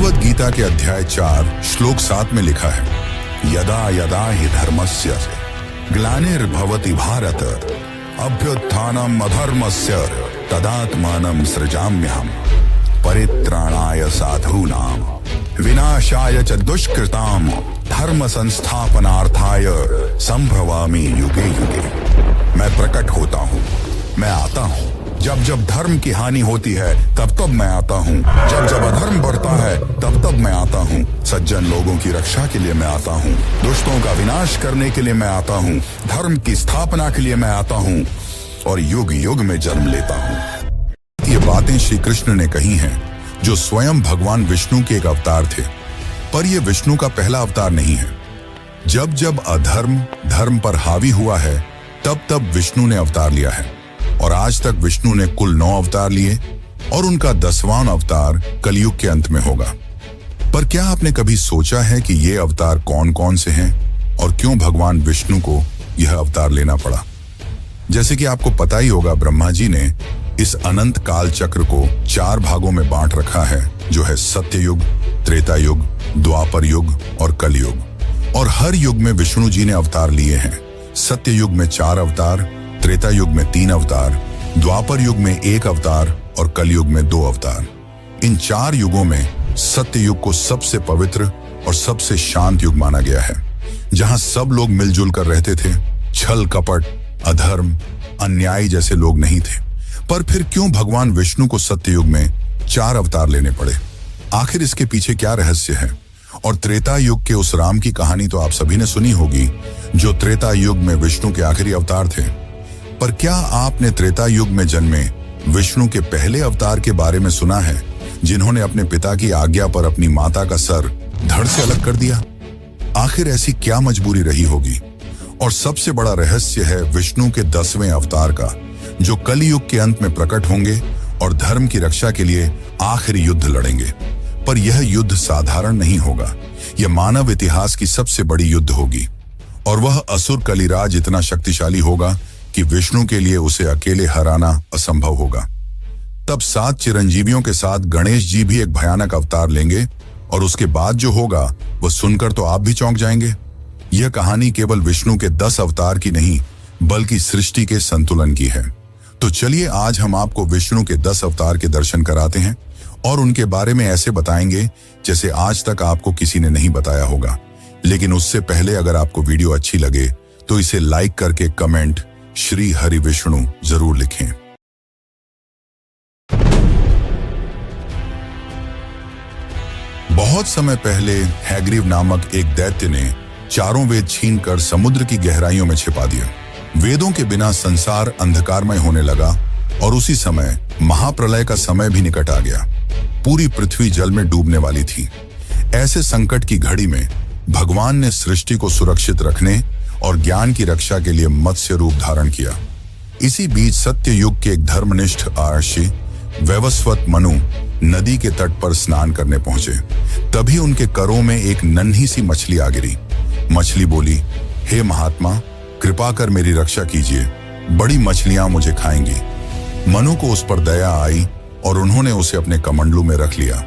भगवद गीता के अध्याय 4 श्लोक 7 में लिखा है, यदा यदा हि धर्मस्य ग्लानिर्भवति भारत अभ्युत्थानम् अधर्मस्य तदात्मानं सृजाम्यहम् परित्राणाय साधूनां विनाशाय च दुष्कृतां धर्म संस्थापनार्थाय संभवामि युगे युगे। मैं प्रकट होता हूँ, मैं आता हूँ। जब जब धर्म की हानि होती है तब तब मैं आता हूँ। जब जब अधर्म बढ़ता है तब तब मैं आता हूँ। सज्जन लोगों की रक्षा के लिए मैं आता हूँ, दुष्टों का विनाश करने के लिए मैं आता हूँ, धर्म की स्थापना के लिए मैं आता हूँ और युग युग में जन्म लेता हूँ। ये बातें श्री कृष्ण ने कही हैं, जो स्वयं भगवान विष्णु के एक अवतार थे। पर यह विष्णु का पहला अवतार नहीं है। जब जब अधर्म धर्म पर हावी हुआ है तब तब विष्णु ने अवतार लिया है और आज तक विष्णु ने कुल 9 अवतार लिए और उनका 10वां अवतार कलयुग के अंत में होगा। पर क्या आपने कभी सोचा है कि ये अवतार कौन कौन से हैं और क्यों भगवान विष्णु को यह अवतार लेना पड़ा? जैसे कि आपको पता ही होगा, ब्रह्मा जी ने इस अनंत काल चक्र को 4 भागों में बांट रखा है, जो है सत्ययुग, त्रेता युग, द्वापर युग और कलयुग। और हर युग में विष्णु जी ने अवतार लिए हैं। सत्य युग में 4 अवतार, त्रेता युग में 3 अवतार, द्वापर युग में 1 अवतार और कलयुग में 2 अवतार। इन 4 युगों में सत्य युग को सबसे पवित्र और सबसे शांत युग माना गया है, जहां सब लोग मिलजुल कर रहते थे। छल कपट, अधर्म, अन्याय जैसे लोग नहीं थे। पर फिर क्यों भगवान विष्णु को सत्य युग में 4 अवतार लेने पड़े? आखिर इसके पीछे क्या रहस्य है? और त्रेता युग के उस राम की कहानी तो आप सभी ने सुनी होगी, जो त्रेता युग में विष्णु के आखिरी अवतार थे। पर क्या आपने त्रेता युग में जन्मे विष्णु के पहले अवतार के बारे में सुना है, जिन्होंने अपने पिता की आज्ञा पर अपनी माता का सर धड़ से अलग कर दिया? आखिर ऐसी क्या मजबूरी रही होगी? और सबसे बड़ा रहस्य है विष्णु के 10वें अवतार का, जो कलयुग के अंत में प्रकट होंगे और धर्म की रक्षा के लिए आखिरी युद्ध लड़ेंगे। पर यह युद्ध साधारण नहीं होगा, यह मानव इतिहास की सबसे बड़ी युद्ध होगी और वह असुर कलिराज इतना शक्तिशाली होगा कि विष्णु के लिए उसे अकेले हराना असंभव होगा। तब 7 चिरंजीवियों के साथ गणेश जी भी एक भयानक अवतार लेंगे और उसके बाद जो होगा वह सुनकर तो आप भी चौंक जाएंगे। यह कहानी केवल विष्णु के 10 अवतार की नहीं, बल्कि सृष्टि के संतुलन की है। तो चलिए आज हम आपको विष्णु के 10 अवतार के दर्शन कराते हैं और उनके बारे में ऐसे बताएंगे जैसे आज तक आपको किसी ने नहीं बताया होगा। लेकिन उससे पहले अगर आपको वीडियो अच्छी लगे तो इसे लाइक करके कमेंट श्री हरि विष्णु जरूर लिखें। बहुत समय पहले हैग्रीव नामक एक दैत्य ने चारों वेद छीनकर समुद्र की गहराइयों में छिपा दिया। वेदों के बिना संसार अंधकारमय होने लगा और उसी समय महाप्रलय का समय भी निकट आ गया। पूरी पृथ्वी जल में डूबने वाली थी। ऐसे संकट की घड़ी में भगवान ने सृष्टि को सुरक्षित रखने और ज्ञान की रक्षा के लिए मत्स्य रूप धारण किया। इसी बीच सत्य युग के एक धर्मनिष्ठ महर्षि वैवस्वत मनु नदी के तट पर स्नान करने पहुंचे। तभी उनके करों में एक नन्ही सी मछली आ गिरी। मछली बोली, हे महात्मा, कृपा कर मेरी रक्षा कीजिए, बड़ी मछलियां मुझे खाएंगी। मनु को उस पर दया आई और उन्होंने उसे अपने कमंडलू में रख लिया।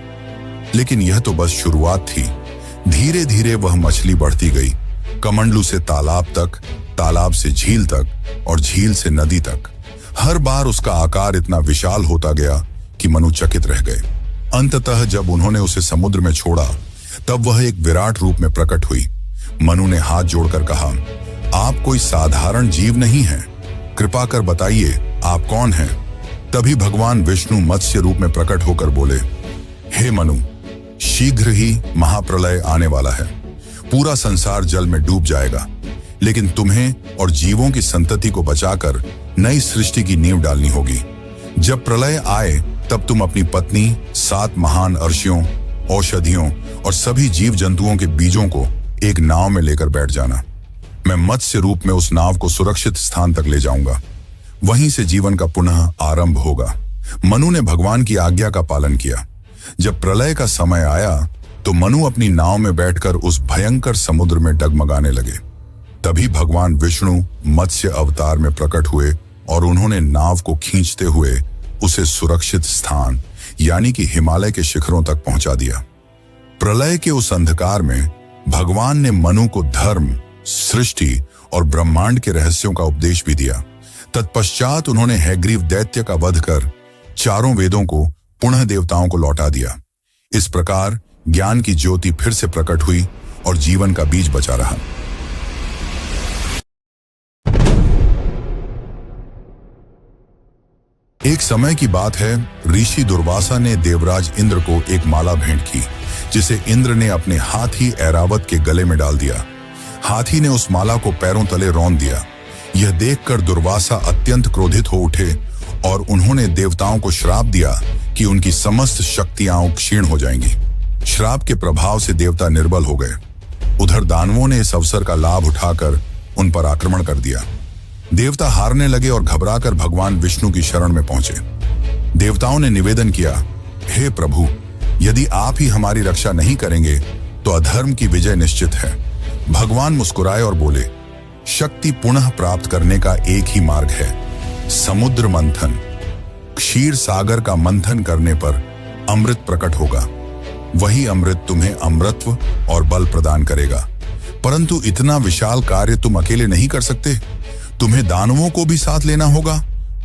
लेकिन यह तो बस शुरुआत थी। धीरे धीरे वह मछली बढ़ती गई, कमंडलू से तालाब तक, तालाब से झील तक और झील से नदी तक। हर बार उसका आकार इतना विशाल होता गया कि मनु चकित रह गए। अंततः जब उन्होंने उसे समुद्र में छोड़ा तब वह एक विराट रूप में प्रकट हुई। मनु ने हाथ जोड़कर कहा, आप कोई साधारण जीव नहीं हैं, कृपा कर बताइए आप कौन हैं? तभी भगवान विष्णु मत्स्य रूप में प्रकट होकर बोले, हे मनु, शीघ्र ही महाप्रलय आने वाला है। पूरा संसार जल में डूब जाएगा, लेकिन तुम्हें और जीवों की संतति को बचाकर नई सृष्टि की नींव डालनी होगी। जब प्रलय आए तब तुम अपनी पत्नी, 7 महान अर्षियों, औषधियों और सभी जीव जंतुओं के बीजों को एक नाव में लेकर बैठ जाना। मैं मत्स्य रूप में उस नाव को सुरक्षित स्थान तक ले जाऊंगा। वहीं से जीवन का पुनः आरंभ होगा। मनु ने भगवान की आज्ञा का पालन किया। जब प्रलय का समय आया तो मनु अपनी नाव में बैठकर उस भयंकर समुद्र में डगमगाने लगे। तभी भगवान विष्णु मत्स्य अवतार में प्रकट हुए और उन्होंने नाव को खींचते हुए उसे सुरक्षित स्थान यानी कि हिमालय के शिखरों तक पहुंचा दिया। प्रलय के उस अंधकार में भगवान ने मनु को धर्म, सृष्टि और ब्रह्मांड के रहस्यों का उपदेश भी दिया। तत्पश्चात उन्होंने हैग्रीव दैत्य का वध कर चारों वेदों को पुनः देवताओं को लौटा दिया। इस प्रकार ज्ञान की ज्योति फिर से प्रकट हुई और जीवन का बीज बचा रहा। एक समय की बात है, ऋषि दुर्वासा ने देवराज इंद्र को एक माला भेंट की, जिसे इंद्र ने अपने हाथी ऐरावत के गले में डाल दिया। हाथी ने उस माला को पैरों तले रौंद दिया। यह देखकर दुर्वासा अत्यंत क्रोधित हो उठे और उन्होंने देवताओं को श्राप दिया कि उनकी समस्त शक्तियां क्षीण हो जाएंगी। श्राप के प्रभाव से देवता निर्बल हो गए। उधर दानवों ने इस अवसर का लाभ उठाकर उन पर आक्रमण कर दिया। देवता हारने लगे और घबराकर भगवान विष्णु की शरण में पहुंचे। देवताओं ने निवेदन किया, हे प्रभु, यदि आप ही हमारी रक्षा नहीं करेंगे तो अधर्म की विजय निश्चित है। भगवान मुस्कुराए और बोले, शक्ति पुनः प्राप्त करने का एक ही मार्ग है, समुद्र मंथन। क्षीर सागर का मंथन करने पर अमृत प्रकट होगा। वही अमृत तुम्हें अमृतत्व और बल प्रदान करेगा। परंतु इतना विशाल कार्य तुम अकेले नहीं कर सकते, तुम्हें दानवों को भी साथ लेना होगा।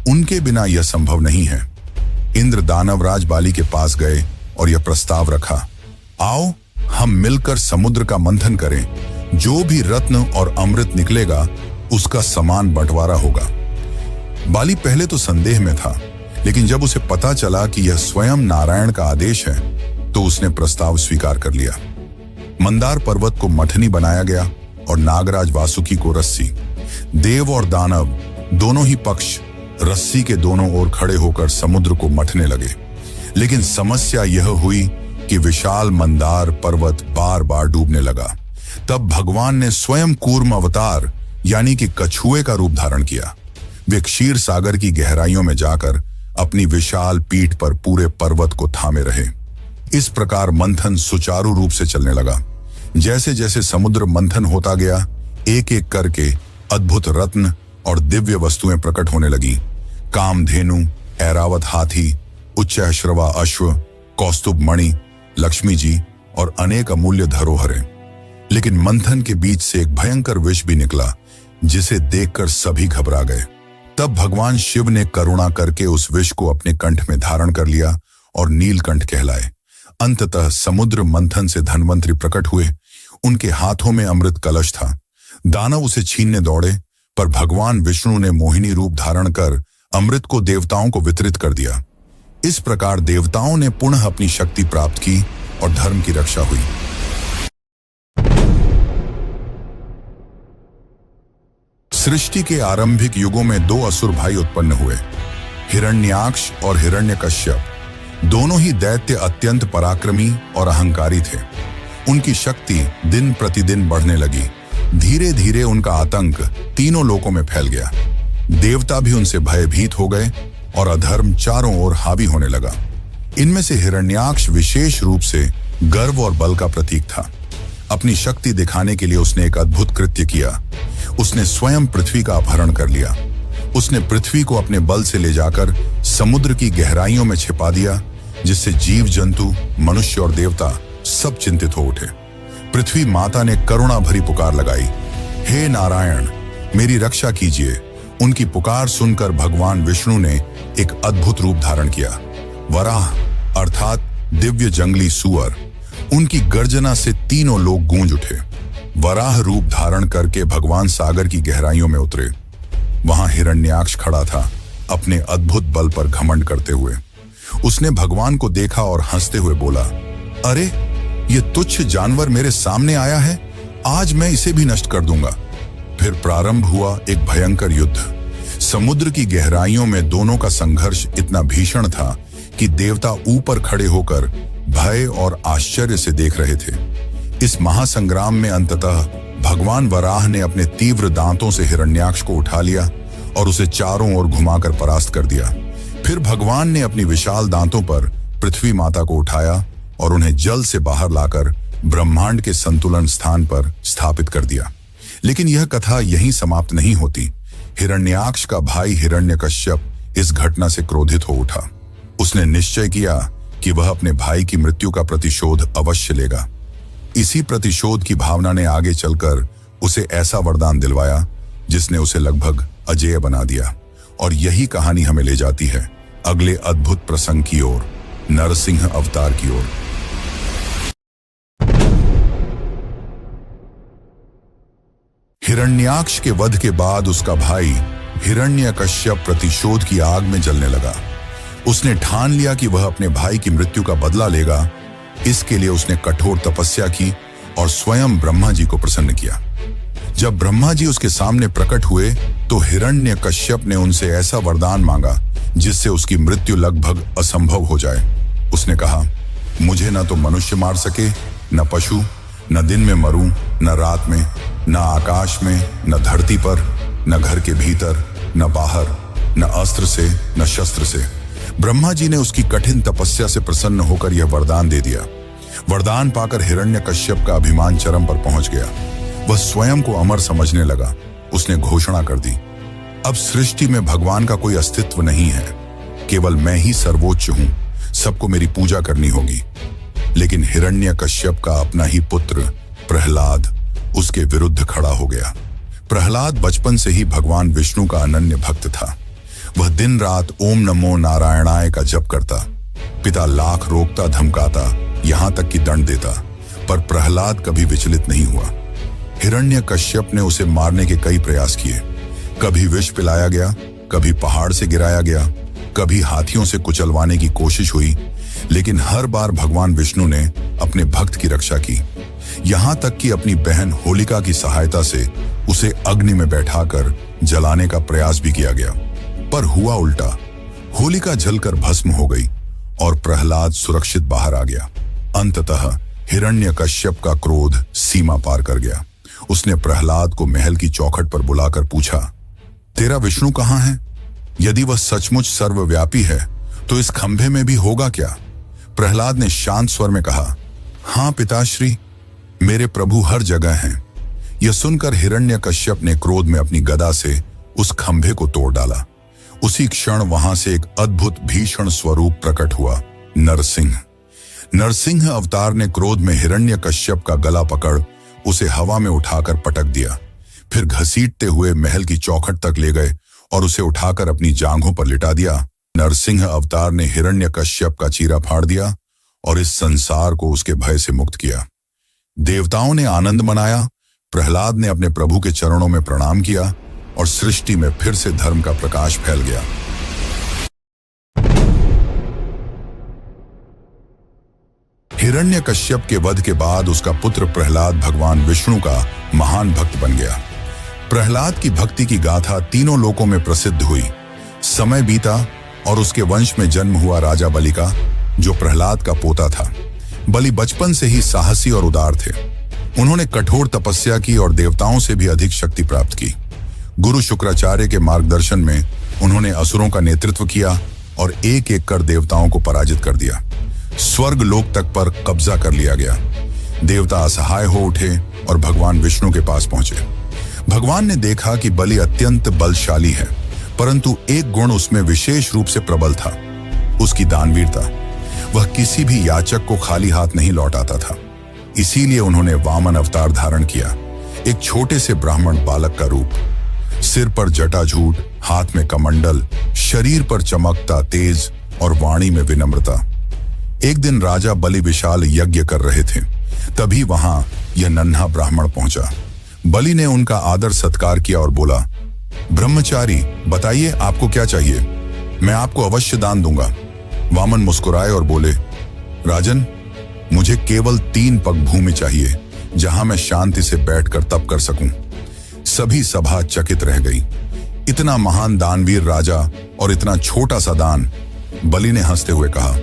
उनके बिना यह संभव नहीं है। इंद्र दानवराज बाली के पास गए और यह प्रस्ताव रखा, आओ हम मिलकर समुद्र का मंथन करें। जो भी रत्न और अमृत निकलेगा उसका समान बंटवारा होगा। बाली पहले तो संदेह में था, लेकिन जब उसे पता चला कि यह स्वयं नारायण का आदेश है तो उसने प्रस्ताव स्वीकार कर लिया। मंदार पर्वत को मथनी बनाया गया और नागराज वासुकी को रस्सी। देव और दानव दोनों ही पक्ष रस्सी के दोनों ओर खड़े होकर समुद्र को मथने लगे। लेकिन समस्या यह हुई कि विशाल मंदार पर्वत बार बार डूबने लगा। तब भगवान ने स्वयं कूर्म अवतार यानी कि कछुए का रूप धारण किया। वे क्षीर सागर की गहराइयों में जाकर अपनी विशाल पीठ पर पूरे पर्वत को थामे रहे। इस प्रकार मंथन सुचारू रूप से चलने लगा। जैसे जैसे समुद्र मंथन होता गया, एक एक करके अद्भुत रत्न और दिव्य वस्तुएं प्रकट होने लगी। कामधेनु, ऐरावत हाथी, उच्चैश्रवा अश्व, कौस्तुभ मणि, लक्ष्मी जी और अनेक अमूल्य धरोहरें। लेकिन मंथन के बीच से एक भयंकर विष भी निकला, जिसे देखकर सभी घबरा गए। तब भगवान शिव ने करुणा करके उस विष को अपने कंठ में धारण कर लिया और नीलकंठ कहलाए। अंततः समुद्र मंथन से धन्वंतरी प्रकट हुए। उनके हाथों में अमृत कलश था। दानव उसे छीनने दौड़े, पर भगवान विष्णु ने मोहिनी रूप धारण कर अमृत को देवताओं को वितरित कर दिया। इस प्रकार देवताओं ने पुनः अपनी शक्ति प्राप्त की और धर्म की रक्षा हुई। सृष्टि के आरंभिक युगों में दो असुर भाई उत्पन्न हुए, हिरण्याक्ष और हिरण्यकश्यप। दोनों ही दैत्य अत्यंत पराक्रमी और अहंकारी थे। उनकी शक्ति दिन प्रतिदिन बढ़ने लगी। धीरे धीरे उनका आतंक तीनों लोकों में फैल गया। देवता भी उनसे भयभीत हो गए और अधर्म चारों ओर हावी होने लगा। इनमें से हिरण्याक्ष विशेष रूप से गर्व और बल का प्रतीक था। अपनी शक्ति दिखाने के लिए उसने एक अद्भुत कृत्य किया। उसने स्वयं पृथ्वी का अपहरण कर लिया। उसने पृथ्वी को अपने बल से ले जाकर समुद्र की गहराइयों में छिपा दिया, जिससे जीव जंतु, मनुष्य और देवता सब चिंतित हो उठे। पृथ्वी माता ने करुणा भरी पुकार लगाई, हे नारायण, मेरी रक्षा कीजिए। उनकी पुकार सुनकर भगवान विष्णु ने एक अद्भुत रूप धारण किया। वराह अर्थात दिव्य जंगली सुअर। उनकी गर्जना से तीनों लोग गूंज उठे। वराह रूप धारण करके भगवान सागर की गहराइयों में उतरे। वहां हिरण्याक्ष खड़ा था, अपने अद्भुत बल पर घमंड करते हुए। उसने भगवान को देखा और हंसते हुए बोला, अरे ये तुच्छ जानवर मेरे सामने आया है, आज मैं इसे भी नष्ट कर दूंगा। फिर प्रारंभ हुआ एक भयंकर युद्ध। समुद्र की गहराइयों में दोनों का संघर्ष इतना भीषण था कि देवता ऊपर खड़े होकर भय और आश्चर्य से देख रहे थे। इस महासंग्राम में अंततः भगवान वराह ने अपने तीव्र दांतों से हिरण्याक्ष को उठा लिया और उसे चारों ओर घुमाकर परास्त कर दिया। फिर भगवान ने अपनी विशाल दांतों पर पृथ्वी माता को उठाया और उन्हें जल से बाहर लाकर ब्रह्मांड के संतुलन स्थान पर स्थापित कर दिया। लेकिन यह कथा यहीं समाप्त नहीं होती। हिरण्याक्ष का भाई हिरण्यकश्यप इस घटना से क्रोधित हो उठा। उसने निश्चय किया कि वह अपने भाई की मृत्यु का प्रतिशोध अवश्य लेगा। इसी प्रतिशोध की भावना ने आगे चलकर उसे ऐसा वरदान दिलवाया जिसने उसे लगभग अजेय बना दिया। और यही कहानी हमें ले जाती है अगले अद्भुत प्रसंग की ओर, नरसिंह अवतार की ओर। हिरण्याक्ष के वध के बाद उसका भाई हिरण्यकश्यप प्रतिशोध की आग में जलने लगा। उसने ठान लिया कि वह अपने भाई की मृत्यु का बदला लेगा। इसके लिए उसने कठोर तपस्या की और स्वयं ब्रह्मा जी को प्रसन्न किया। जब ब्रह्मा जी उसके सामने प्रकट हुए तो हिरण्यकश्यप ने उनसे ऐसा वरदान मांगा जिससे उसकी मृत्यु लगभग असंभव हो जाए। उसने कहा, मुझे न तो मनुष्य मार सके, न पशु, न दिन में मरूं, न रात में, न आकाश में, न धरती पर, न घर के भीतर, न बाहर, न अस्त्र से, न शस्त्र से। ब्रह्मा जी ने उसकी कठिन तपस्या से प्रसन्न होकर यह वरदान दे दिया। वरदान पाकर हिरण्यकश्यप का अभिमान चरम पर पहुंच गया। वह स्वयं को अमर समझने लगा। उसने घोषणा कर दी, अब सृष्टि में भगवान का कोई अस्तित्व नहीं है, केवल मैं ही सर्वोच्च हूं, सबको मेरी पूजा करनी होगी। लेकिन हिरण्यकश्यप का अपना ही पुत्र प्रहलाद उसके विरुद्ध खड़ा हो गया। प्रहलाद बचपन से ही भगवान विष्णु का अनन्य भक्त था। वह दिन रात ओम नमो नारायणाय का जप करता। पिता लाख रोकता धमकाता, यहां तक कि दंड देता, पर प्रहलाद कभी विचलित नहीं हुआ। हिरण्यकश्यप ने उसे मारने के कई प्रयास किए। कभी विष पिलाया गया, कभी पहाड़ से गिराया गया, कभी हाथियों से कुचलवाने की कोशिश हुई, लेकिन हर बार भगवान विष्णु ने अपने भक्त की रक्षा की। यहां तक कि अपनी बहन होलिका की सहायता से उसे अग्नि में बैठाकर जलाने का प्रयास भी किया गया, पर हुआ उल्टा। होलिका जलकर भस्म हो गई और प्रहलाद सुरक्षित बाहर आ गया। अंततः हिरण्यकश्यप का क्रोध सीमा पार कर गया। उसने प्रहलाद को महल की चौखट पर बुलाकर पूछा, तेरा विष्णु कहां है? यदि वह सचमुच सर्वव्यापी है तो इस खंभे में भी होगा क्या? प्रहलाद ने शांत स्वर में कहा, हां पिताश्री, मेरे प्रभु हर जगह हैं। यह सुनकर हिरण्यकश्यप ने क्रोध में अपनी गदा से उस खंभे को तोड़ डाला। उसी क्षण वहां से एक अद्भुत भीषण स्वरूप प्रकट हुआ, नरसिंह। नरसिंह अवतार ने क्रोध में हिरण्यकश्यप का गला पकड़ उसे हवा में उठाकर पटक दिया। फिर घसीटते हुए महल की चौखट तक ले गए और उसे उठाकर अपनी जांघों पर लिटा दिया। नरसिंह अवतार ने हिरण्यकश्यप का चीरा फाड़ दिया और इस संसार को उसके भय से मुक्त किया। देवताओं ने आनंद मनाया। प्रहलाद ने अपने प्रभु के चरणों में प्रणाम किया और सृष्टि में फिर से धर्म का प्रकाश फैल गया। हिरण्यकश्यप के वध के बाद उसका पुत्र प्रहलाद भगवान विष्णु का महान भक्त बन गया। प्रहलाद की भक्ति की गाथा तीनों लोकों में प्रसिद्ध हुई। समय बीता और उसके वंश में जन्म हुआ राजा बलि का, जो प्रहलाद का पोता था। बलि बचपन से ही साहसी और उदार थे। उन्होंने कठोर तपस्या की और देवताओं से भी अधिक शक्ति प्राप्त की। गुरु शुक्राचार्य के मार्गदर्शन में उन्होंने असुरों का नेतृत्व किया और एक एक कर देवताओं को पराजित कर दिया। स्वर्ग लोक तक पर कब्जा कर लिया गया। देवता असहाय हो उठे और भगवान विष्णु के पास पहुंचे। भगवान ने देखा कि बलि अत्यंत बलशाली है, परंतु एक गुण उसमें विशेष रूप से प्रबल था, उसकी दानवीरता। वह किसी भी याचक को खाली हाथ नहीं लौटाता था। इसीलिए उन्होंने वामन अवतार धारण किया, एक छोटे से ब्राह्मण बालक का रूप। सिर पर जटाजूट, हाथ में कमंडल, शरीर पर चमकता तेज और वाणी में विनम्रता। एक दिन राजा बलि विशाल यज्ञ कर रहे थे, तभी वहां यह नन्हा ब्राह्मण पहुंचा। बलि ने उनका आदर सत्कार किया और बोला, ब्रह्मचारी, बताइए आपको क्या चाहिए, मैं आपको अवश्य दान दूंगा। वामन मुस्कुराए और बोले, राजन, मुझे केवल 3 पग भूमि चाहिए, जहां मैं शांति से बैठकर तप कर सकूं। सभी सभा चकित रह गई। इतना महान दानवीर राजा और इतना छोटा सा दान। बलि ने हंसते हुए कहा,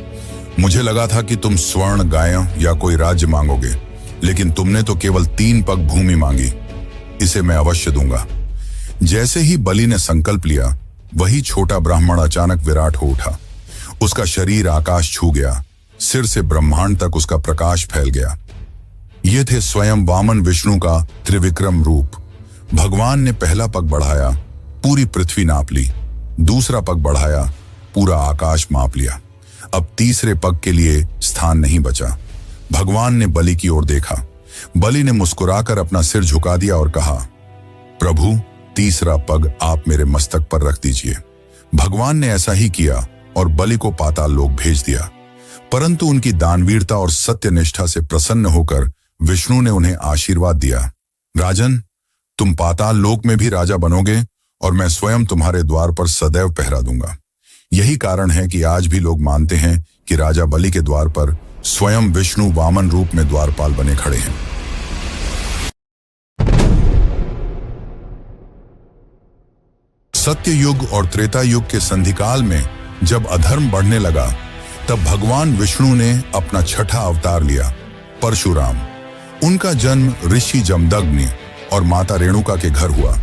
मुझे लगा था कि तुम स्वर्ण, गायों या कोई राज्य मांगोगे, लेकिन तुमने तो केवल 3 पग भूमि मांगी। इसे मैं अवश्य दूंगा। जैसे ही बलि ने संकल्प लिया, वही छोटा ब्राह्मण अचानक विराट हो उठा। उसका शरीर आकाश छू गया, सिर से ब्रह्मांड तक उसका प्रकाश फैल गया। ये थे स्वयं वामन विष्णु का त्रिविक्रम रूप। भगवान ने पहला पग बढ़ाया, पूरी पृथ्वी नाप ली। दूसरा पग बढ़ाया, पूरा आकाश माप लिया। अब तीसरे पग के लिए स्थान नहीं बचा। भगवान ने बलि की ओर देखा। बलि ने मुस्कुराकर अपना सिर झुका दिया और कहा, प्रभु, तीसरा पग आप मेरे मस्तक पर रख दीजिए। भगवान ने ऐसा ही किया और बलि को पाताल लोक भेज दिया। परंतु उनकी दानवीरता और सत्यनिष्ठा से प्रसन्न होकर विष्णु ने उन्हें आशीर्वाद दिया, राजन, तुम पाताल लोक में भी राजा बनोगे और मैं स्वयं तुम्हारे द्वार पर सदैव पहरा दूंगा। यही कारण है कि आज भी लोग मानते हैं कि राजा बलि के द्वार पर स्वयं विष्णु वामन रूप में द्वारपाल बने खड़े हैं। सत्य युग और त्रेता युग के संधिकाल में जब अधर्म बढ़ने लगा, तब भगवान विष्णु ने अपना छठा अवतार लिया, परशुराम। उनका जन्म ऋषि जमदग्नि और माता रेणुका के घर हुआ।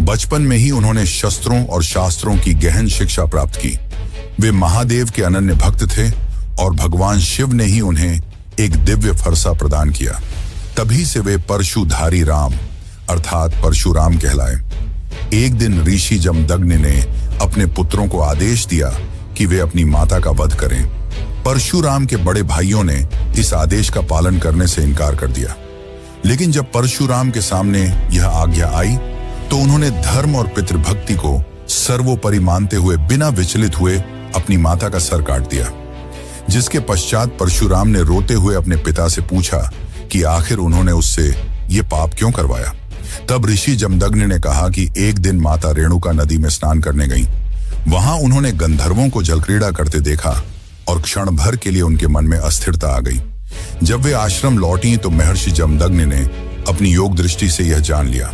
बचपन में ही उन्होंने शस्त्रों और शास्त्रों की गहन शिक्षा प्राप्त की। वे महादेव के अनन्य भक्त थे और भगवान शिव ने ही उन्हें एक दिव्य फरसा प्रदान किया। तभी से वे परशुधारी राम अर्थात परशुराम कहलाए। एक दिन ऋषि जमदग्नि ने अपने पुत्रों को आदेश दिया कि वे अपनी माता का वध करें। परशुराम के बड़े भाइयों ने इस आदेश का पालन करने से इनकार कर दिया। लेकिन जब परशुराम के सामने यह आज्ञा आई तो उन्होंने धर्म और पितृभक्ति को सर्वोपरि मानते हुए बिना विचलित हुए अपनी माता का सर काट दिया। जिसके पश्चात परशुराम ने रोते हुए अपने पिता से पूछा कि आखिर उन्होंने उससे ये पाप क्यों करवाया। तब ऋषि जमदग्नि ने कहा कि एक दिन माता रेणुका नदी में स्नान करने गईं। वहां उन्होंने गंधर्वों को जलक्रीड़ा करते देखा और क्षण भर के लिए उनके मन में अस्थिरता आ गई। जब वे आश्रम लौटी तो महर्षि जमदग्नि ने अपनी योग दृष्टि से यह जान लिया।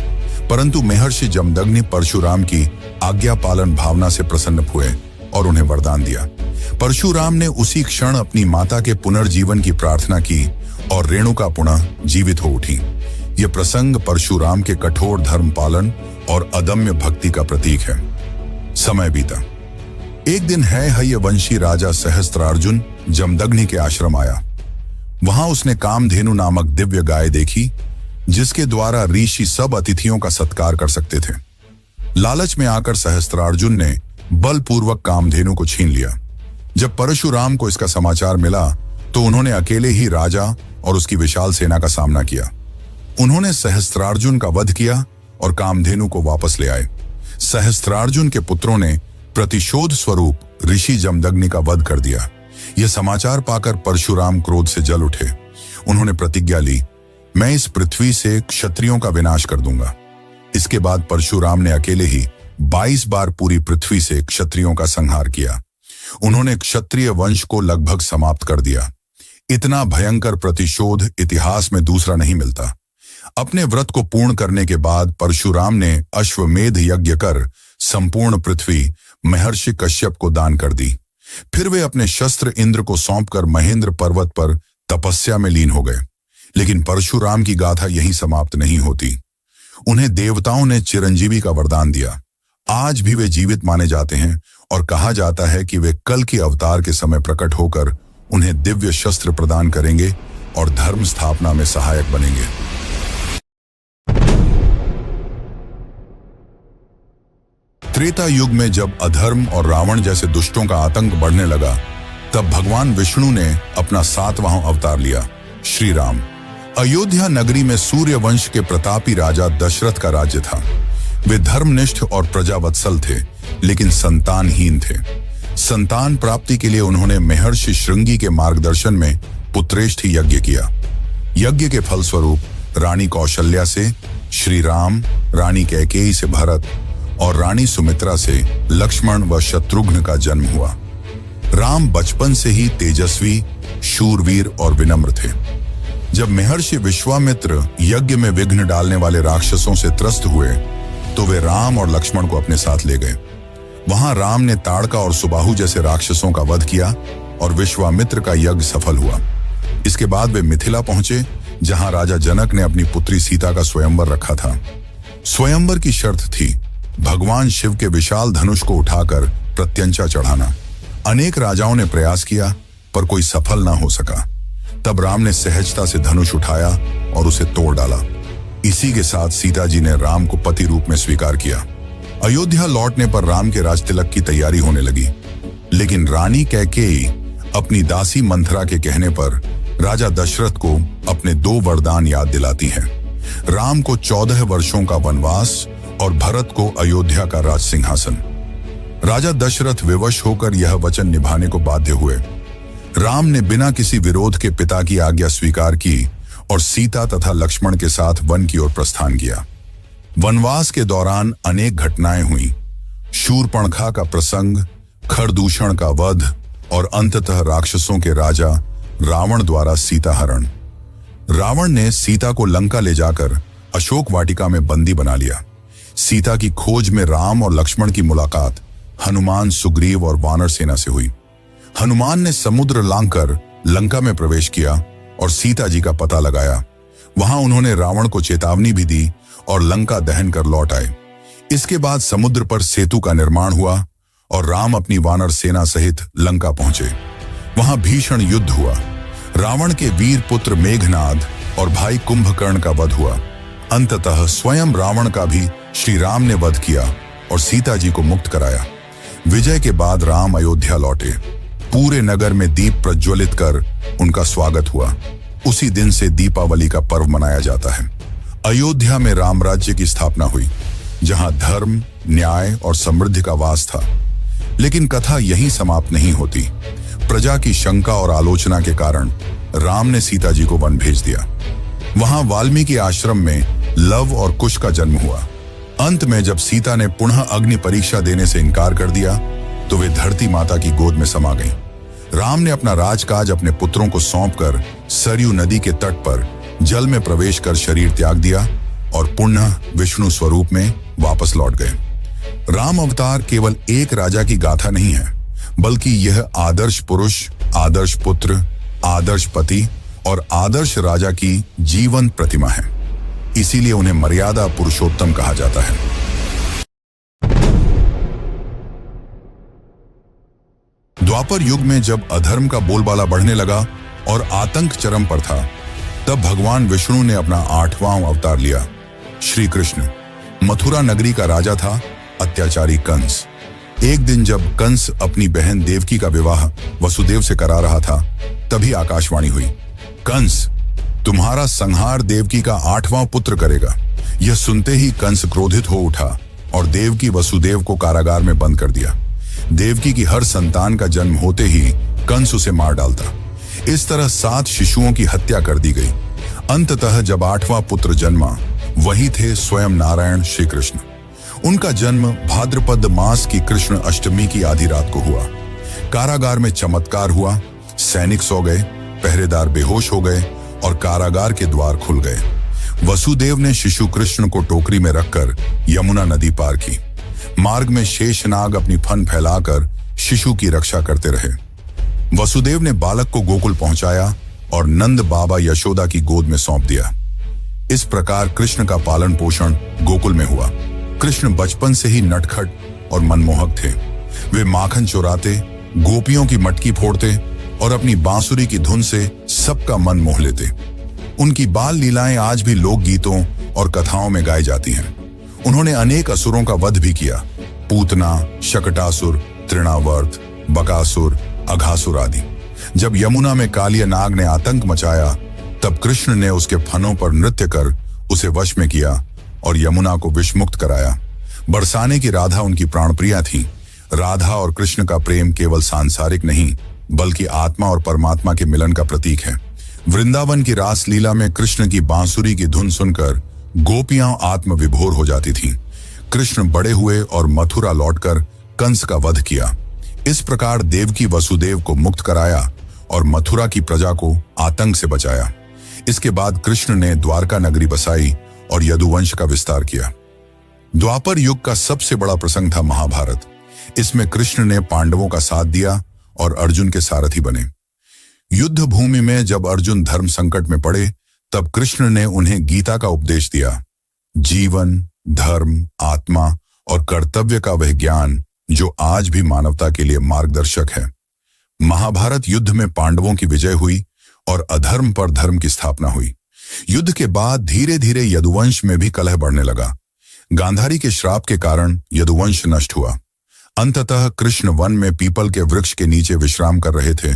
परंतु महर्षि जमदग्नि परशुराम की आज्ञा पालन भावना से प्रसन्न हुए और उन्हें वरदान दिया। परशुराम ने उसी क्षण अपनी माता के पुनर्जीवन की प्रार्थना की और रेणुका पुनः जीवित हो उठी। यह प्रसंग परशुराम के कठोर धर्म पालन और अदम्य भक्ति का प्रतीक है। समय बीता। एक दिन हयवंशी राजा सहस्त्रार्जुन जमदग्नि के आश्रम आया। वहां उसने कामधेनु नामक दिव्य गाय देखी, जिसके द्वारा ऋषि सब अतिथियों का सत्कार कर सकते थे। लालच में आकर सहस्त्रार्जुन ने बलपूर्वक कामधेनु को छीन लिया। जब परशुराम को इसका समाचार मिला तो उन्होंने अकेले ही राजा और उसकी विशाल सेना का सामना किया। उन्होंने सहस्त्रार्जुन का वध किया और कामधेनु को वापस ले आए। सहस्त्रार्जुन के पुत्रों ने प्रतिशोध स्वरूप ऋषि जमदग्नि का वध कर दिया। यह समाचार पाकर परशुराम क्रोध से जल उठे। उन्होंने प्रतिज्ञा ली, मैं इस पृथ्वी से क्षत्रियों का विनाश कर दूंगा। इसके बाद परशुराम ने अकेले ही 22 बार पूरी पृथ्वी से क्षत्रियों का संहार किया। उन्होंने क्षत्रिय वंश को लगभग समाप्त कर दिया। इतना भयंकर प्रतिशोध इतिहास में दूसरा नहीं मिलता। अपने व्रत को पूर्ण करने के बाद परशुराम ने अश्वमेध यज्ञ कर संपूर्ण पृथ्वी महर्षि कश्यप को दान कर दी। फिर वे अपने शस्त्र इंद्र को सौंपकर महेंद्र पर्वत पर तपस्या में लीन हो गए। लेकिन परशुराम की गाथा यहीं समाप्त नहीं होती। उन्हें देवताओं ने चिरंजीवी का वरदान दिया। आज भी वे जीवित माने जाते हैं और कहा जाता है कि वे कल के अवतार के समय प्रकट होकर उन्हें दिव्य शस्त्र प्रदान करेंगे और धर्म स्थापना में सहायक बनेंगे। त्रेता युग में जब अधर्म और रावण जैसे दुष्टों का आतंक बढ़ने लगा, तब भगवान विष्णु ने अपना 7वां अवतार लिया, श्री राम। अयोध्या नगरी में सूर्य वंश के प्रतापी राजा दशरथ का राज्य था। वे धर्मनिष्ठ और प्रजावत्सल थे, लेकिन संतानहीन थे। संतान प्राप्ति के लिए उन्होंने महर्षि श्रृंगी के मार्गदर्शन में पुत्रेष्ठ यज्ञ किया। यज्ञ के फलस्वरूप रानी कौशल्या से श्री राम, रानी कैकेयी से भरत और रानी सुमित्रा से लक्ष्मण व शत्रुघ्न का जन्म हुआ। राम बचपन से ही तेजस्वी, शूरवीर और विनम्र थे। जब महर्षि विश्वामित्र यज्ञ में विघ्न डालने वाले राक्षसों से त्रस्त हुए तो वे राम और लक्ष्मण को अपने साथ ले गए। वहां राम ने ताड़का और सुबाहु जैसे राक्षसों का वध किया और विश्वामित्र का यज्ञ सफल हुआ। इसके बाद वे मिथिला पहुंचे, जहां राजा जनक ने अपनी पुत्री सीता का स्वयंवर रखा था। स्वयंवर की शर्त थी भगवान शिव के विशाल धनुष को उठाकर प्रत्यंचा चढ़ाना। अनेक राजाओं ने प्रयास किया पर कोई सफल ना हो सका। तब राम ने सहजता से धनुष उठाया और उसे तोड़ डाला। इसी के साथ सीता जी ने राम को पति रूप में स्वीकार किया। अयोध्या लौटने पर राम के राजतिलक की तैयारी होने लगी, लेकिन रानी कैकेयी अपनी दासी मंथरा के कहने पर राजा दशरथ को अपने 2 वरदान याद दिलाती है। राम को 14 वर्षों का वनवास और भरत को अयोध्या का राज सिंहासन। राजा दशरथ विवश होकर यह वचन निभाने को बाध्य हुए। राम ने बिना किसी विरोध के पिता की आज्ञा स्वीकार की और सीता तथा लक्ष्मण के साथ वन की ओर प्रस्थान किया। वनवास के दौरान अनेक घटनाएं हुई। शूर्पणखा का प्रसंग, खरदूषण का वध और अंततः राक्षसों के राजा रावण द्वारा सीता हरण। रावण ने सीता को लंका ले जाकर अशोक वाटिका में बंदी बना लिया। सीता की खोज में राम और लक्ष्मण की मुलाकात हनुमान, सुग्रीव और वानर सेना से हुई। हनुमान ने समुद्र लांघकर लंका में प्रवेश किया और सीता जी का पता लगाया। वहां उन्होंने रावण को चेतावनी भी दी और लंका दहन कर लौट आए। इसके बाद समुद्र पर सेतु का निर्माण हुआ और राम अपनी वानर सेना सहित लंका पहुंचे। वहां भीषण युद्ध हुआ। रावण के वीर पुत्र मेघनाद और भाई कुंभकर्ण का वध हुआ। अंततः स्वयं रावण का भी श्री राम ने वध किया और सीता जी को मुक्त कराया। विजय के बाद राम अयोध्या लौटे। पूरे नगर में दीप प्रज्वलित कर उनका स्वागत हुआ। उसी दिन से दीपावली का पर्व मनाया जाता है। अयोध्या में राम राज्य की स्थापना हुई, जहां धर्म, न्याय और समृद्धि का वास था। लेकिन कथा यहीं समाप्त नहीं होती। प्रजा की शंका और आलोचना के कारण राम ने सीता जी को वन भेज दिया। वहां वाल्मीकि आश्रम में लव और कुश का जन्म हुआ। अंत में जब सीता ने पुनः अग्नि परीक्षा देने से इनकार कर दिया तो वे धरती माता की गोद में समा गईं। राम ने अपना राजकाज अपने पुत्रों को सौंपकर सरयू नदी के तट पर जल में प्रवेश कर शरीर त्याग दिया और पुनः विष्णु स्वरूप में वापस लौट गए। राम अवतार केवल एक राजा की गाथा नहीं है, बल्कि यह आदर्श पुरुष, आदर्श पुत्र, आदर्श पति और आदर्श राजा की जीवंत प्रतिमा है। इसीलिए उन्हें मर्यादा पुरुषोत्तम कहा जाता है। द्वापर युग में जब अधर्म का बोलबाला बढ़ने लगा और आतंक चरम पर था, तब भगवान विष्णु ने अपना 8वां अवतार लिया, श्री कृष्ण। मथुरा नगरी का राजा था अत्याचारी कंस। एक दिन जब कंस अपनी बहन देवकी का विवाह वसुदेव से करा रहा था, तभी आकाशवाणी हुई, कंस, तुम्हारा संहार देवकी का 8वां पुत्र करेगा। यह सुनते ही कंस क्रोधित हो उठा और देवकी वसुदेव को कारागार में बंद कर दिया। देवकी की हर संतान का जन्म होते ही कंस उसे मार डालता। इस तरह 7 शिशुओं की हत्या कर दी गई। अंततः जब 8वां पुत्र जन्मा, वही थे स्वयं नारायण श्री कृष्ण। उनका जन्म भाद्रपद मास की कृष्ण अष्टमी की आधी रात को हुआ। कारागार में चमत्कार हुआ। सैनिक सो गए, पहरेदार बेहोश हो गए और कारागार के द्वार खुल गए। वसुदेव ने शिशु कृष्ण को टोकरी में रखकर यमुना नदी पार की। मार्ग में शेषनाग अपनी फन फैलाकर शिशु की रक्षा करते रहे। वसुदेव ने बालक को गोकुल पहुंचाया और नंद बाबा यशोदा की गोद में सौंप दिया। इस प्रकार कृष्ण का पालन पोषण गोकुल में हुआ। कृष्ण बचपन से ही नटखट और मनमोहक थे। वे माखन चुराते, गोपियों की मटकी फोड़ते और अपनी बांसुरी की धुन से सबका मन मोह लेते। उनकी बाल लीलाएं आज भी लोक गीतों और कथाओं में गाई जाती हैं। उन्होंने अनेक असुरों का वध भी किया, पूतना, शकटासुर, तृणावर्त, बकासुर, अघासुर आदि। जब यमुना में कालिया नाग ने आतंक मचाया, तब कृष्ण ने उसके फनों पर नृत्य कर उसे वश में किया और यमुना को विषमुक्त कराया। बरसाने की राधा उनकी प्राणप्रिया थी। राधा और कृष्ण का प्रेम केवल सांसारिक नहीं, बल्कि आत्मा और परमात्मा के मिलन का प्रतीक है। वृंदावन की रास लीला में कृष्ण की बांसुरी की धुन सुनकर गोपियां आत्म विभोर हो जाती थीं। कृष्ण बड़े हुए और मथुरा लौटकर कंस का वध किया। इस प्रकार देवकी वसुदेव को मुक्त कराया और मथुरा की प्रजा को आतंक से बचाया। इसके बाद कृष्ण ने द्वारका नगरी बसाई और यदुवंश का विस्तार किया। द्वापर युग का सबसे बड़ा प्रसंग था महाभारत। इसमें कृष्ण ने पांडवों का साथ दिया और अर्जुन के सारथी बने। युद्ध भूमि में जब अर्जुन धर्म संकट में पड़े, तब कृष्ण ने उन्हें गीता का उपदेश दिया। जीवन, धर्म, आत्मा और कर्तव्य का वह ज्ञान जो आज भी मानवता के लिए मार्गदर्शक है। महाभारत युद्ध में पांडवों की विजय हुई और अधर्म पर धर्म की स्थापना हुई। युद्ध के बाद धीरे धीरे यदुवंश में भी कलह बढ़ने लगा। गांधारी के श्राप के कारण यदुवंश नष्ट हुआ। अंततः कृष्ण वन में पीपल के वृक्ष के नीचे विश्राम कर रहे थे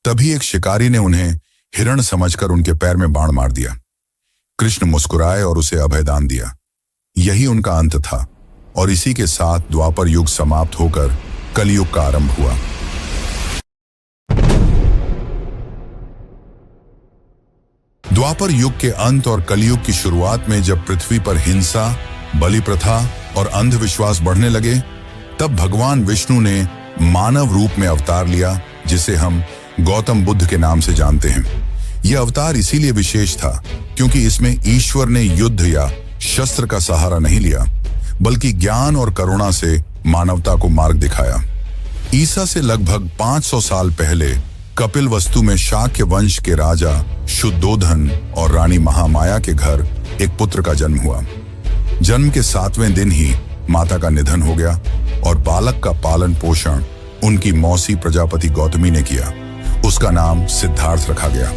तभी एक शिकारी ने उन्हें हिरण समझकर उनके पैर में बाण मार दिया। कृष्ण मुस्कुराए और उसे अभयदान दिया। यही उनका अंत था और इसी के साथ द्वापर युग समाप्त होकर कलयुग का आरंभ हुआ। द्वापर युग के अंत और कलयुग की शुरुआत में जब पृथ्वी पर हिंसा, बलि प्रथा और अंधविश्वास बढ़ने लगे, तब भगवान विष्णु ने मानव रूप में अवतार लिया, जिसे हम गौतम बुद्ध के नाम से जानते हैं। यह अवतार इसीलिए विशेष था क्योंकि इसमें ईश्वर ने युद्ध या शस्त्र का सहारा नहीं लिया, बल्कि ज्ञान और करुणा से मानवता को मार्ग दिखाया। ईसा से लगभग 500 साल पहले कपिलवस्तु में शाक्य वंश के राजा शुद्धोधन और रानी महामाया के घर एक पुत्र का जन्म हुआ। जन्म के 7वें दिन ही माता का निधन हो गया और बालक का पालन पोषण उनकी मौसी प्रजापति गौतमी ने किया। उसका नाम सिद्धार्थ रखा गया।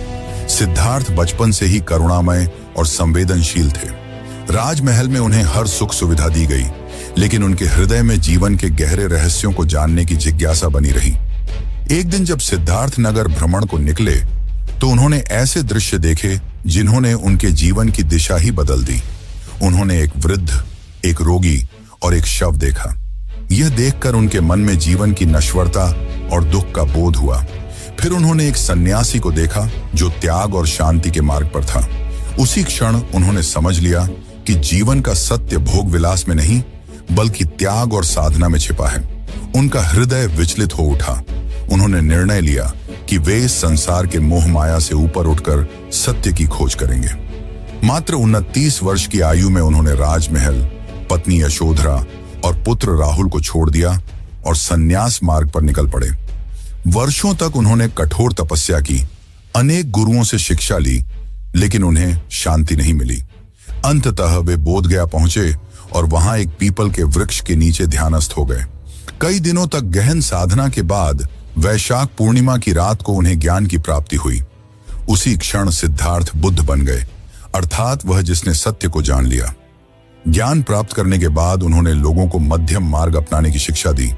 सिद्धार्थ बचपन से ही करुणामय और संवेदनशील थे। राजमहल में उन्हें हर सुख सुविधा दी गई, लेकिन उनके हृदय में जीवन के गहरे रहस्यों को जानने की जिज्ञासा बनी रही। एक दिन जब सिद्धार्थ नगर भ्रमण को निकले तो उन्होंने ऐसे दृश्य देखे जिन्होंने उनके जीवन की दिशा ही बदल दी। उन्होंने एक वृद्ध, एक रोगी और एक शव देखा। यह देखकर उनके मन में जीवन की नश्वरता और दुख का बोध हुआ। फिर उन्होंने एक सन्यासी को देखा जो त्याग और शांति के मार्ग पर था। उसी क्षण उन्होंने समझ लिया कि जीवन का सत्य भोग विलास में नहीं, बल्कि त्याग और साधना में छिपा है। उनका हृदय विचलित हो उठा। उन्होंने निर्णय लिया कि वे इस संसार के मोह माया से ऊपर उठकर सत्य की खोज करेंगे। मात्र 29 वर्ष की आयु में उन्होंने राजमहल, पत्नी यशोधरा और पुत्र राहुल को छोड़ दिया और सन्यास मार्ग पर निकल पड़े। वर्षों तक उन्होंने कठोर तपस्या की, अनेक गुरुओं से शिक्षा ली, लेकिन उन्हें शांति नहीं मिली। अंततः वे बोधगया पहुंचे और वहां एक पीपल के वृक्ष के नीचे ध्यानस्थ हो गए। कई दिनों तक गहन साधना के बाद वैशाख पूर्णिमा की रात को उन्हें ज्ञान की प्राप्ति हुई। उसी क्षण सिद्धार्थ बुद्ध बन गए, अर्थात वह जिसने सत्य को जान लिया। ज्ञान प्राप्त करने के बाद उन्होंने लोगों को मध्यम मार्ग अपनाने की शिक्षा दी,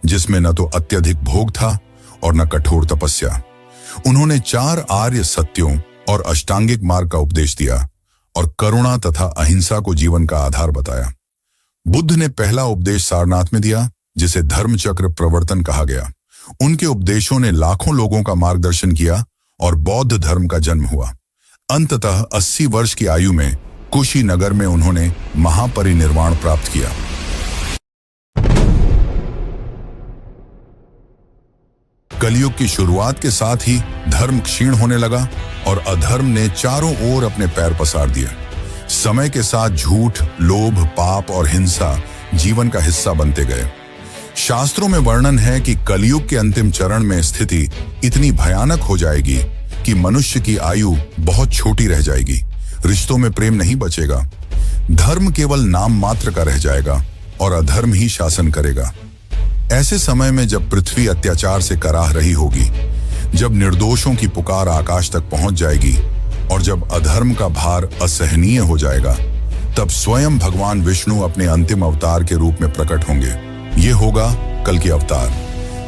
जिसमें न तो अत्यधिक भोग था और न कठोर तपस्या। उन्होंने 4 आर्य सत्यों और अष्टांगिक मार्ग का उपदेश दिया और करुणा तथा अहिंसा को जीवन का आधार बताया। बुद्ध ने पहला उपदेश सारनाथ में दिया, जिसे धर्म चक्र प्रवर्तन कहा गया। उनके उपदेशों ने लाखों लोगों का मार्गदर्शन किया और बौद्ध धर्म का जन्म हुआ। अंततः 80 वर्ष की आयु में कुशीनगर में उन्होंने महापरिनिर्वाण प्राप्त किया। कलयुग की शुरुआत के साथ ही धर्म क्षीण होने लगा और अधर्म ने चारों ओर अपने पैर पसार दिए। समय के साथ झूठ, लोभ, पाप और हिंसा जीवन का हिस्सा बनते गए। शास्त्रों में वर्णन है कि कलयुग के अंतिम चरण में स्थिति इतनी भयानक हो जाएगी कि मनुष्य की आयु बहुत छोटी रह जाएगी। रिश्तों में प्रेम नहीं बचेगा। धर्म केवल नाम मात्र का रह जाएगा और अधर्म ही शासन करेगा। ऐसे समय में जब पृथ्वी अत्याचार से कराह रही होगी, जब निर्दोषों की पुकार आकाश तक पहुंच जाएगी और जब अधर्म का भार असहनीय हो जाएगा, तब स्वयं भगवान विष्णु अपने अंतिम अवतार के रूप में प्रकट होंगे। ये होगा कल की अवतार।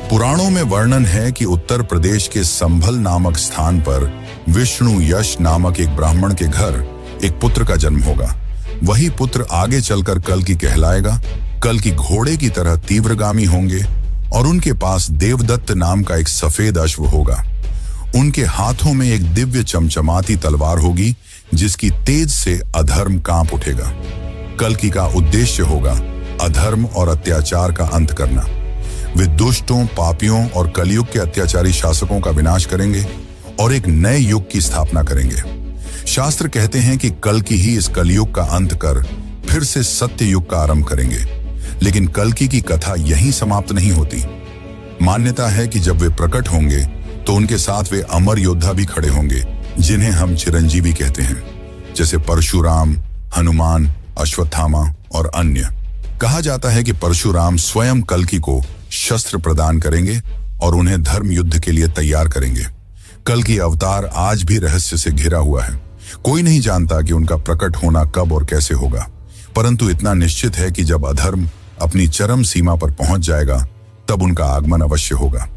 पुराणों में वर्णन है कि उत्तर प्रदेश के संभल नामक स्थान पर विष्णु यश नामक एक ब्राह्मण के घर एक पुत्र का जन्म होगा। वही पुत्र आगे चलकर कल की कहलाएगा। कल की घोड़े की तरह तीव्रगामी होंगे और उनके पास देवदत्त नाम का एक सफेद अश्व होगा। उनके हाथों में एक दिव्य चमचमाती तलवार होगी, जिसकी तेज से अधर्म कांप उठेगा। कल्कि का उद्देश्य होगा अधर्म और अत्याचार का अंत करना। वे दुष्टों, पापियों और कलयुग के अत्याचारी शासकों का विनाश करेंगे और एक नए युग की स्थापना करेंगे। शास्त्र कहते हैं कि कल्कि ही इस कलयुग का अंत कर फिर से सत्य युग का आरंभ करेंगे। लेकिन कल्कि की कथा यहीं समाप्त नहीं होती। मान्यता है कि जब वे प्रकट होंगे तो उनके साथ वे अमर योद्धा भी खड़े होंगे, जिन्हें हम चिरंजीवी कहते हैं, जैसे परशुराम, हनुमान, अश्वत्थामा और अन्य। कहा जाता है कि परशुराम स्वयं कल्कि को शस्त्र प्रदान करेंगे और उन्हें धर्म युद्ध के लिए तैयार करेंगे। कल्कि अवतार आज भी रहस्य से घिरा हुआ है। कोई नहीं जानता कि उनका प्रकट होना कब और कैसे होगा, परंतु इतना निश्चित है कि जब अधर्म अपनी चरम सीमा पर पहुंच जाएगा, तब उनका आगमन अवश्य होगा।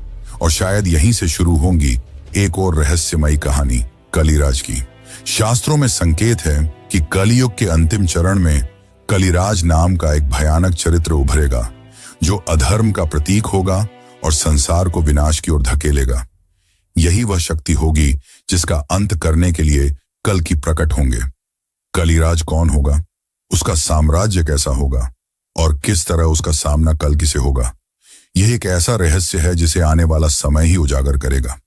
और शायद यहीं से शुरू होंगी एक और रहस्यमयी कहानी कलिराज की। शास्त्रों में संकेत है कि कलियुग के अंतिम चरण में कलिराज नाम का एक भयानक चरित्र उभरेगा, जो अधर्म का प्रतीक होगा और संसार को विनाश की ओर धकेलेगा। यही वह शक्ति होगी जिसका अंत करने के लिए कल की प्रकट होंगे। कलिराज कौन होगा, उसका साम्राज्य कैसा होगा और किस तरह उसका सामना कल किसे होगा, यह एक ऐसा रहस्य है जिसे आने वाला समय ही उजागर करेगा।